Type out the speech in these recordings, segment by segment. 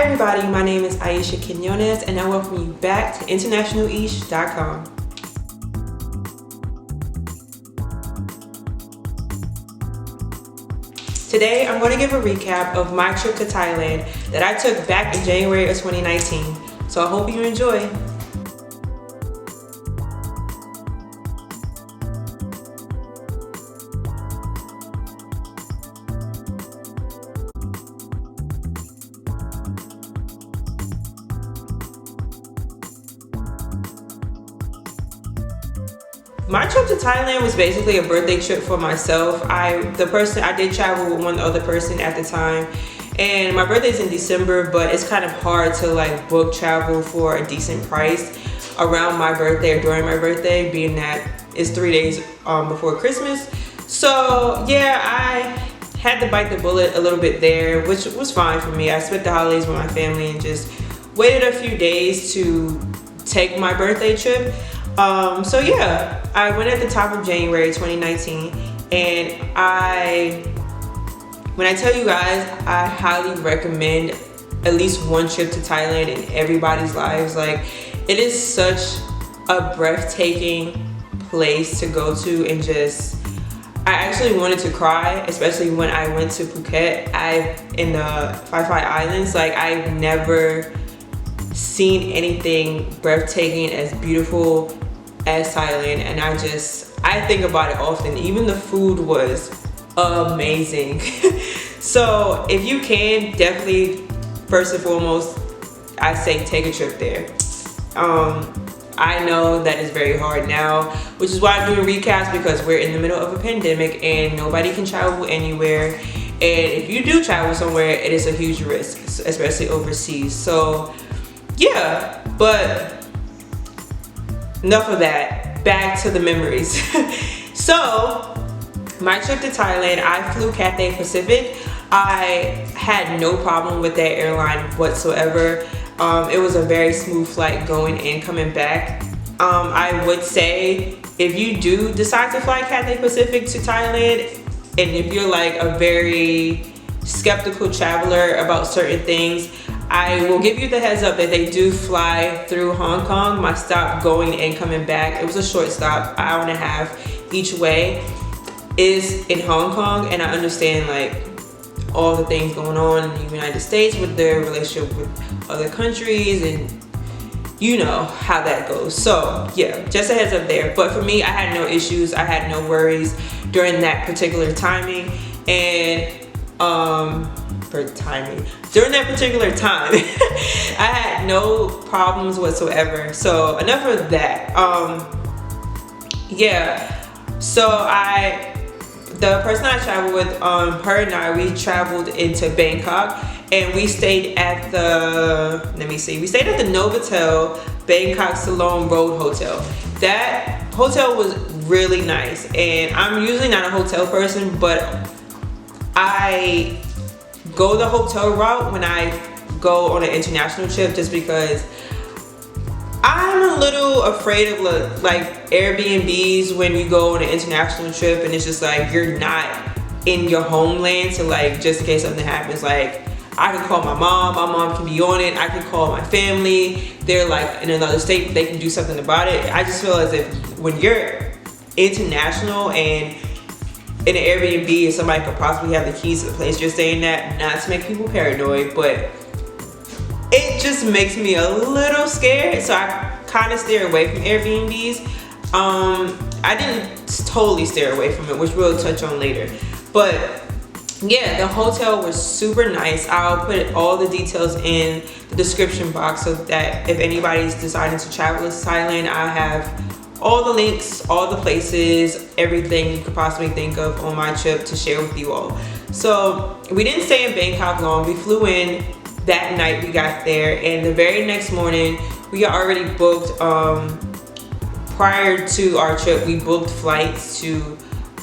everybody, my name is Aisha Quinones and I welcome you back to internationalish.com. Today I'm going to give a recap of my trip to Thailand that I took back in January of 2019. So I hope you enjoy. My trip to Thailand was basically a birthday trip for myself. I did travel with one other person at the time, and my birthday's in December, but it's kind of hard to like book travel for a decent price around my birthday or during my birthday, being that it's 3 days before Christmas. So yeah, I had to bite the bullet a little bit there, which was fine for me. I spent the holidays with my family and just waited a few days to take my birthday trip. So yeah, I went at the top of January 2019, and when I tell you guys, I highly recommend at least one trip to Thailand in everybody's lives. Like, it is such a breathtaking place to go to, and I actually wanted to cry, especially when I went to Phuket. In the Phi Islands, like, I've never seen anything breathtaking as beautiful as Thailand, and I think about it often. Even the food was amazing. So if you can, definitely, first and foremost, I say take a trip there. I know that is very hard now, which is why I'm doing recaps, because we're in the middle of a pandemic and nobody can travel anywhere, and if you do travel somewhere, it is a huge risk, especially overseas. So yeah, but enough of that, back to the memories. So my trip to Thailand, I flew Cathay Pacific. I had no problem with that airline whatsoever. It was a very smooth flight going and coming back. I would say if you do decide to fly Cathay Pacific to Thailand, and if you're like a very skeptical traveler about certain things, I will give you the heads up that they do fly through Hong Kong. My stop going and coming back, it was a short stop, hour and a half each way, is in Hong Kong. And I understand like all the things going on in the United States with their relationship with other countries, and you know how that goes. So yeah, just a heads up there. But for me, I had no issues, I had no worries during that particular timing. And during that particular time, I had no problems whatsoever. So enough of that. Yeah, so the person I traveled with, her and I, we traveled into Bangkok, and we stayed at the Novotel Bangkok Salon Road Hotel. That hotel was really nice, and I'm usually not a hotel person, but I go the hotel route when I go on an international trip, just because I'm a little afraid of like Airbnbs when you go on an international trip, and it's just like you're not in your homeland. So like, just in case something happens, like I can call my mom can be on it, I can call my family, they're like in another state, they can do something about it. I just feel as if when you're international and in an Airbnb, somebody could possibly have the keys to the place you're staying at, not to make people paranoid, but it just makes me a little scared. So I kind of steer away from Airbnbs. I didn't totally steer away from it, which we'll touch on later. But yeah, the hotel was super nice. I'll put all the details in the description box, so that if anybody's deciding to travel to Thailand, I have all the links, all the places, everything you could possibly think of on my trip to share with you all. So we didn't stay in Bangkok long. We flew in that night we got there, and the very next morning we had already booked, prior to our trip, we booked flights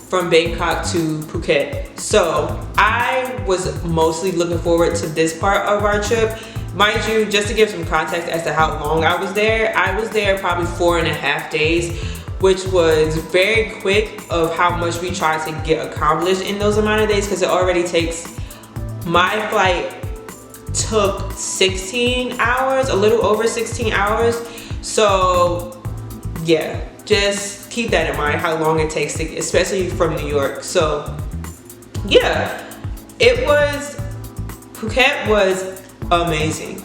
from Bangkok to Phuket. So I was mostly looking forward to this part of our trip. Mind you, just to give some context as to how long I was there probably 4.5 days, which was very quick of how much we tried to get accomplished in those amount of days, because it already takes my flight took 16 hours, a little over 16 hours. So yeah, just keep that in mind, how long it takes to, especially from New York. So yeah, Phuket was amazing.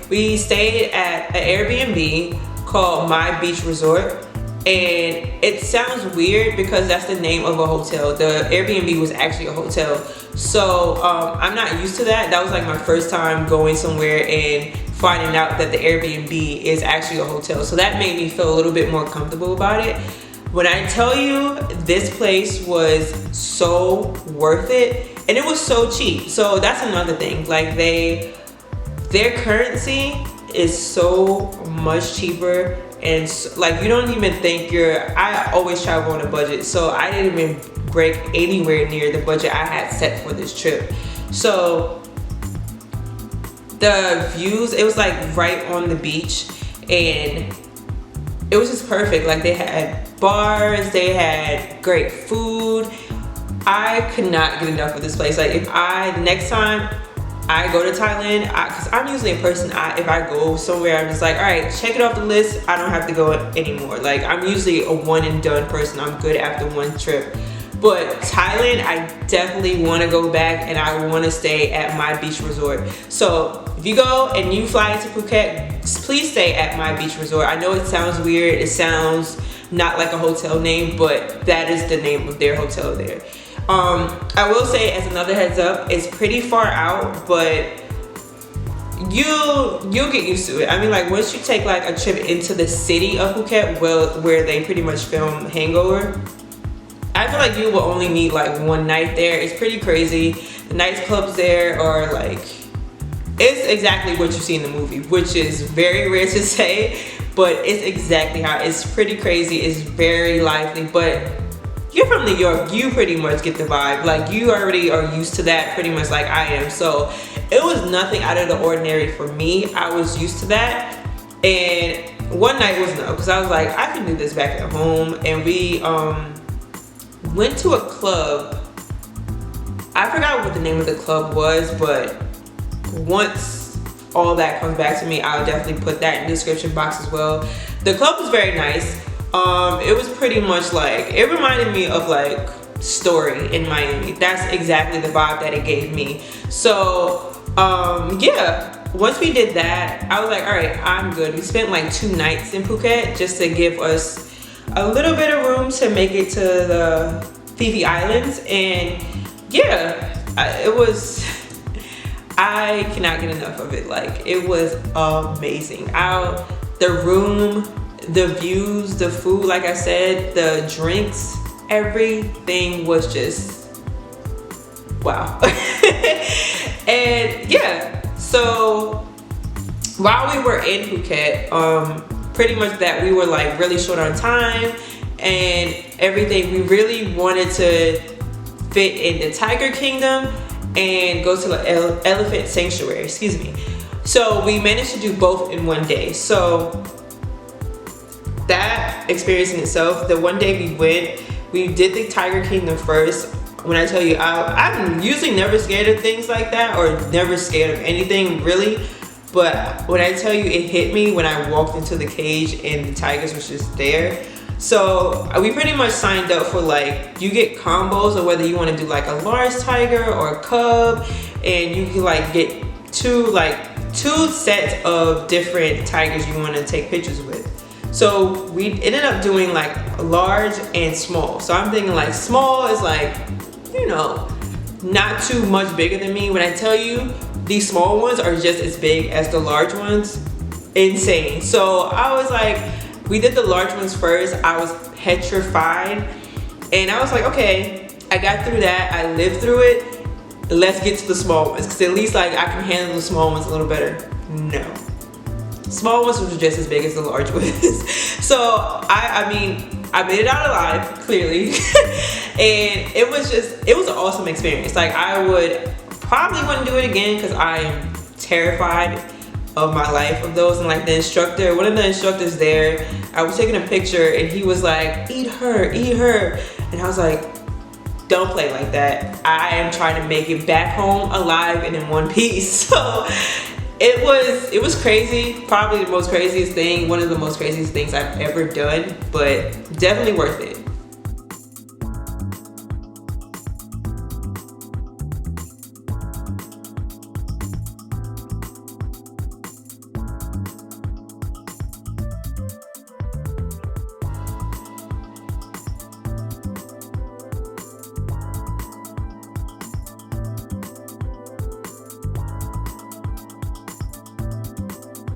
We stayed at an Airbnb called My Beach Resort, and it sounds weird because that's the name of a hotel. The Airbnb was actually a hotel. So I'm not used to that. That was like my first time going somewhere and finding out that the Airbnb is actually a hotel. So that made me feel a little bit more comfortable about it. When I tell you, this place was so worth it, and it was so cheap. So that's another thing. Like their currency is so much cheaper, and like you don't even think I always travel on a budget, so I didn't even break anywhere near the budget I had set for this trip. So the views, it was like right on the beach, and it was just perfect. Like they had bars, they had great food. I could not get enough of this place. Like the next time I go to Thailand, because I'm usually a person, if I go somewhere, I'm just like, all right, check it off the list. I don't have to go anymore. Like I'm usually a one and done person. I'm good after one trip. But Thailand, I definitely want to go back, and I want to stay at My Beach Resort. So if you go and you fly into Phuket, please stay at My Beach Resort. I know it sounds weird. It sounds not like a hotel name, but that is the name of their hotel there. I will say, as another heads up, it's pretty far out, but you'll get used to it. I mean, like once you take like a trip into the city of Phuket, where they pretty much film Hangover, I feel like you will only need like one night there. It's pretty crazy. The nightclubs there are like, it's exactly what you see in the movie, which is very rare to say, but it's exactly how, it's pretty crazy. It's very lively, but you're from New York, you pretty much get the vibe. Like you already are used to that pretty much like I am. So it was nothing out of the ordinary for me. I was used to that. And one night was no, because I was like, I can do this back at home. And we went to a club. I forgot what the name of the club was, but once all that comes back to me, I'll definitely put that in the description box as well. The club was very nice. It was pretty much like, it reminded me of like Story in Miami. That's exactly the vibe that it gave me. So yeah, once we did that, I was like, all right, I'm good. We spent like 2 nights in Phuket just to give us a little bit of room to make it to the Phi Islands. And yeah, it was, I cannot get enough of it. Like it was amazing. The room, the views, the food, like I said, the drinks, everything was just wow. And yeah, so while we were in Phuket, pretty much that we were like really short on time and everything. We really wanted to fit in the Tiger Kingdom and go to the Elephant Sanctuary, excuse me. So we managed to do both in one day. So that experience in itself, the one day we did the Tiger Kingdom first. When I tell you, I'm usually never scared of things like that, or never scared of anything really. But when I tell you, it hit me when I walked into the cage and the tigers was just there. So we pretty much signed up for like, you get combos of whether you want to do like a large tiger or a cub, and you can like get two sets of different tigers you want to take pictures with. So we ended up doing like large and small. So I'm thinking like small is like, you know, not too much bigger than me. When I tell you, these small ones are just as big as the large ones. Insane. So I was like, we did the large ones first. I was petrified. And I was like, okay, I got through that. I lived through it. Let's get to the small ones. Because at least like I can handle the small ones a little better. No. Small ones were just as big as the large ones. So I mean, I made it out alive, clearly. And it was an awesome experience. Like I probably wouldn't do it again because I am terrified of my life of those. And like the instructor, one of the instructors there, I was taking a picture and he was like, eat her. And I was like, don't play like that. I am trying to make it back home alive and in one piece. So it was crazy, probably the most craziest thing, one of the most craziest things I've ever done, but definitely worth it.